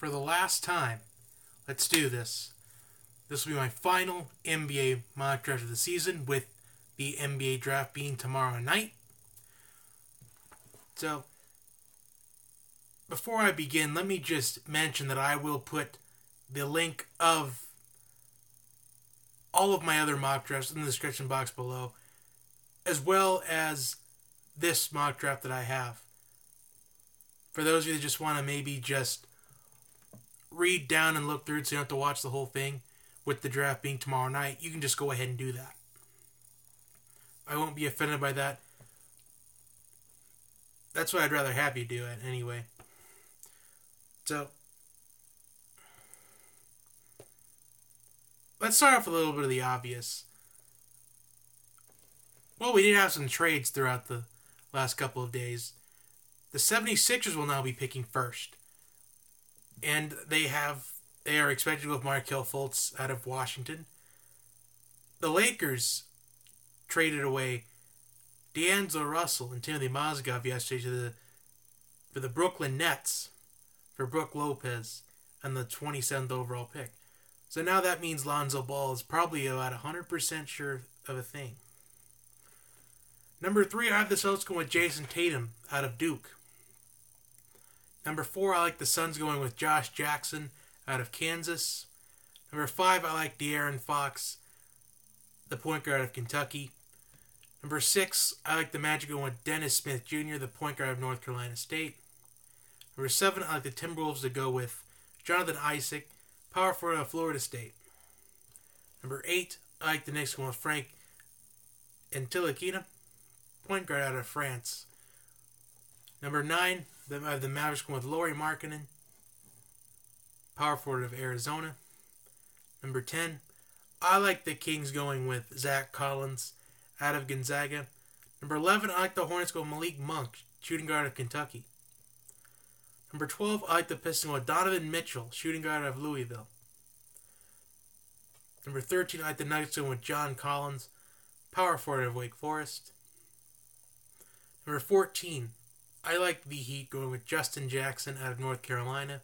for the last time, let's do this. This will be my final NBA mock draft of the season, with the NBA draft being tomorrow night. So, before I begin, let me just mention that I will put the link of all of my other mock drafts in the description box below, as well as this mock draft that I have. For those of you that just want to maybe just read down and look through it so you don't have to watch the whole thing, with the draft being tomorrow night, you can just go ahead and do that. I won't be offended by that. That's what I'd rather have you do it anyway. So, let's start off with a little bit of the obvious. Well, we did have some trades throughout the last couple of days. The 76ers will now be picking first. And they are expected to go with Markelle Fultz out of Washington. The Lakers traded away D'Angelo Russell and Timothy Mozgov yesterday for the Brooklyn Nets for Brook Lopez and the 27th overall pick. So now that means Lonzo Ball is probably about 100% sure of a thing. Number 3, I have the Celtics going with Jayson Tatum out of Duke. Number 4, I like the Suns going with Josh Jackson out of Kansas. Number 5, I like De'Aaron Fox, the point guard of Kentucky. Number 6, I like the Magic going with Dennis Smith Jr., the point guard of North Carolina State. Number 7, I like the Timberwolves to go with Jonathan Issac, power forward of Florida State. Number 8, I like the Knicks going with Frank Ntilikina, point guard out of France. Number 9, I have the Mavericks going with Lauri Markkanen, power forward of Arizona. Number 10, I like the Kings going with Zach Collins out of Gonzaga. Number 11, I like the Hornets going with Malik Monk, shooting guard of Kentucky. Number 12, I like the Pistons going with Donovan Mitchell, shooting guard of Louisville. Number 13, I like the Nuggets going with John Collins, power forward of Wake Forest. Number 14, I like the Heat going with Justin Jackson out of North Carolina.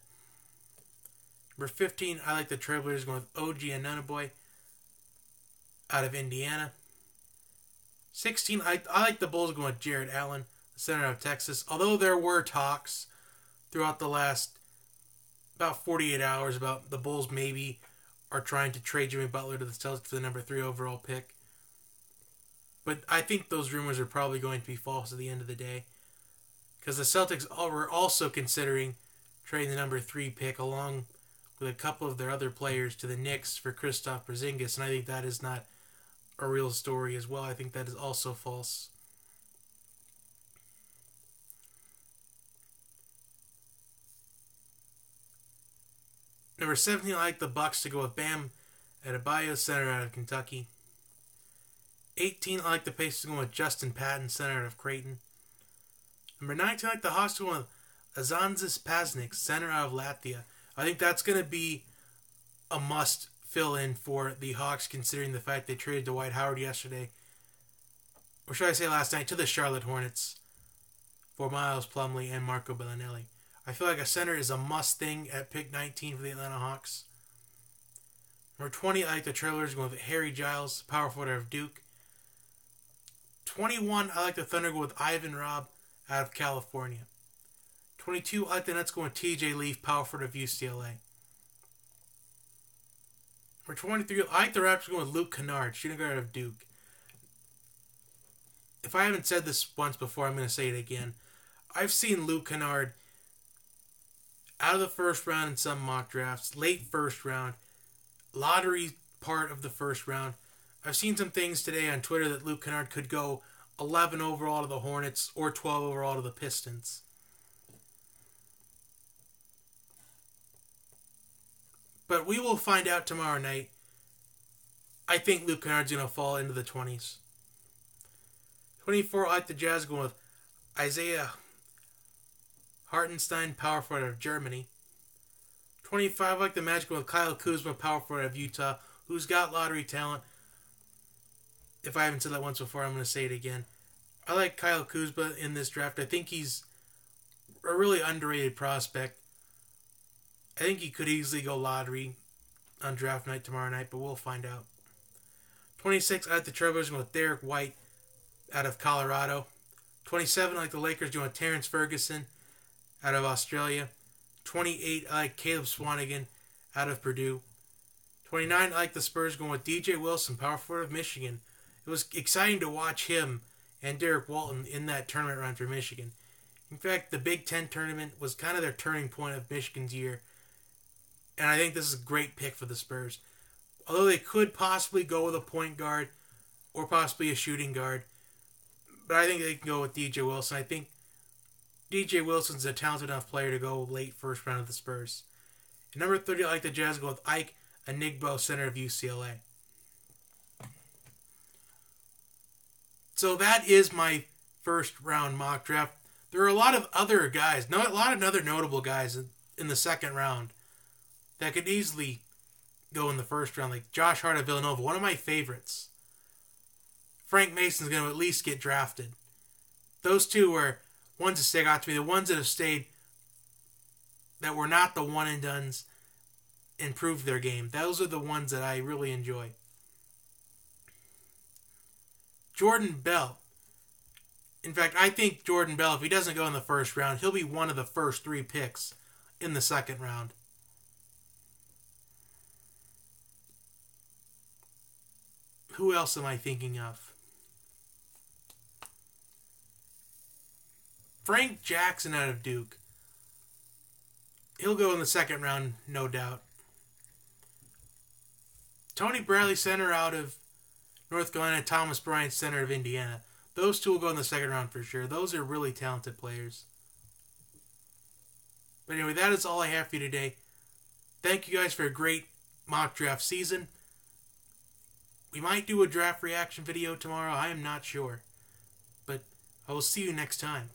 Number 15, I like the Trailblazers going with OG Anunoby out of Indiana. 16, I like the Bulls going with Jared Allen, the center of Texas. Although there were talks throughout the last about 48 hours about the Bulls maybe are trying to trade Jimmy Butler to the Celtics for the number 3 overall pick. But I think those rumors are probably going to be false at the end of the day, because the Celtics were also considering trading the number 3 pick along with a couple of their other players to the Knicks for Kristaps Porzingis, and I think that is not a real story as well. I think that is also false. Number 17, I like the Bucks to go with Bam Adebayo, center out of Kentucky. 18, I like the Pacers to go with Justin Patton, center out of Creighton. Number 19, I like the Hawks to go with Azanzis Pasnik, center out of Latvia. I think that's going to be a must fill-in for the Hawks, considering the fact they traded Dwight Howard yesterday, or should I say last night, to the Charlotte Hornets for Miles Plumlee and Marco Bellinelli. I feel like a center is a must thing at pick 19 for the Atlanta Hawks. Number 20, I like the Trailblazers going with Harry Giles, power forward of Duke. 21, I like the Thunder going with Ivan Robb out of California. 22, I like the Nets going with TJ Leaf, power forward of UCLA. Number 23, I like the Raptors going with Luke Kennard, shooting guard of Duke. If I haven't said this once before, I'm going to say it again. I've seen Luke Kennard out of the first round in some mock drafts, late first round, lottery part of the first round. I've seen some things today on Twitter that Luke Kennard could go 11 overall to the Hornets or 12 overall to the Pistons. But we will find out tomorrow night. I think Luke Kennard's going to fall into the 20s. 24, I like the Jazz going with Isaiah Hartenstein, power forward of Germany. 25, I like the Magic going with Kyle Kuzma, power forward of Utah, who's got lottery talent. If I haven't said that once before, I'm going to say it again. I like Kyle Kuzma in this draft. I think he's a really underrated prospect. I think he could easily go Lauri on draft night tomorrow night, but we'll find out. 26, I like the Trailblazers going with Derek White out of Colorado. 27, I like the Lakers going with Terrence Ferguson out of Australia. 28, I like Caleb Swanigan out of Purdue. 29, I like the Spurs going with DJ Wilson, power forward of Michigan. It was exciting to watch him and Derek Walton in that tournament run for Michigan. In fact, the Big Ten tournament was kind of their turning point of Michigan's year. And I think this is a great pick for the Spurs. Although they could possibly go with a point guard or possibly a shooting guard. But I think they can go with DJ Wilson. I think DJ Wilson's a talented enough player to go late first round of the Spurs. And number 30, I like the Jazz go with Ike Anigbo, center of UCLA. So that is my first round mock draft. There are a lot of other guys, a lot of other notable guys in the second round that could easily go in the first round, like Josh Hart of Villanova, one of my favorites. Frank Mason's going to at least get drafted. Those two were ones that stick out to me. The ones that have stayed, that were not the one and dones, improved their game. Those are the ones that I really enjoy. Jordan Bell. In fact, I think Jordan Bell, if he doesn't go in the first round, he'll be one of the first 3 picks in the second round. Who else am I thinking of? Frank Jackson out of Duke. He'll go in the second round, no doubt. Tony Bradley, center out of North Carolina, Thomas Bryant, center of Indiana. Those two will go in the second round for sure. Those are really talented players. But anyway, that is all I have for you today. Thank you guys for a great mock draft season. We might do a draft reaction video tomorrow. I am not sure. But I will see you next time.